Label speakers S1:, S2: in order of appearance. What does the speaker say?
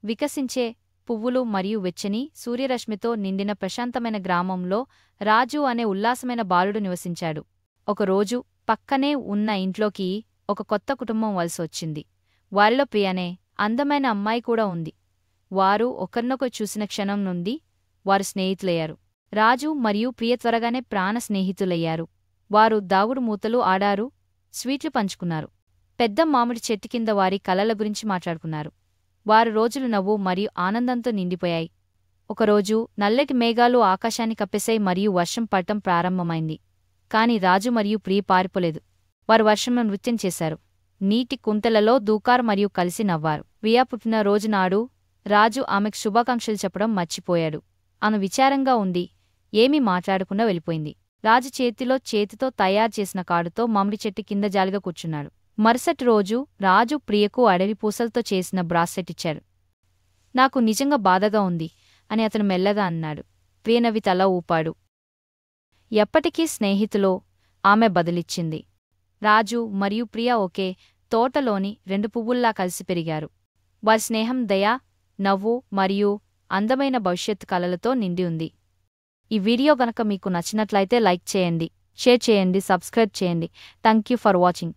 S1: వికసించే పువ్వులు మరియు వెచ్చని సూర్యరశ్మితో నిండిన ప్రశాంతమైన గ్రామంలో రాజు అనే ఉల్లాసమైన బాలుడు నివసించాడు. ఒకరోజు పక్కనే ఉన్న ఇంట్లోకి ఒక కొత్త కుటుంబం వలసొచ్చింది. వారిలో ప్రియనే అందమైన అమ్మాయి కూడా ఉంది. వారు ఒకరినొకరు చూసిన క్షణం నుండి వారు స్నేహితులయ్యారు. రాజు మరియు ప్రియ త్వరగానే ప్రాణ స్నేహితులయ్యారు. వారు దాగుడు మూతలు ఆడారు, స్వీట్లు పంచుకున్నారు. పెద్ద మామిడి చెట్టు కింద వారి కలల గురించి మాట్లాడుకున్నారు. వారు రోజులు నవ్వు మరియు ఆనందంతో నిండిపోయాయి. ఒకరోజు నల్లటి మేఘాలు ఆకాశాన్ని కప్పేశాయి మరియు వర్షం పడటం ప్రారంభమైంది. కాని రాజు మరియు ప్రియ పారిపోలేదు. వారు వర్షంలో నృత్యం చేశారు, నీటి కుంటలలో దూకారు మరియు కలిసి నవ్వారు. ప్రియ పుట్టిన రోజునాడు రాజు ఆమెకు శుభాకాంక్షలు చెప్పడం మర్చిపోయాడు. ఆమె విచారంగా ఉంది, ఏమీ మాట్లాడకుండా వెళ్ళిపోయింది. రాజు చేతితో తయారు చేసిన కాడుతో మామిడి చెట్టు కింద జాలిగా కూర్చున్నాడు. మరుసటి రోజు రాజు ప్రియకు అడవి పూసలతో చేసిన బ్రాస్లెట్ ఇచ్చాడు. నాకు నిజంగా బాధగా ఉంది అని అతను మెల్లగా అన్నాడు. ప్రియ నవ్వి తల ఊపాడు. ఎప్పటికీ స్నేహితులో ఆమె బదులిచ్చింది. రాజు మరియు ప్రియ ఒకే తోటలోని రెండు పువ్వుల్లా కలిసి పెరిగారు. వారి స్నేహం దయ, నవ్వు మరియు అందమైన భవిష్యత్తు కలలతో నిండి ఉంది. ఈ వీడియో గనక మీకు నచ్చినట్లయితే లైక్ చేయండి, షేర్ చేయండి, సబ్స్క్రైబ్ చేయండి. Thank you for watching.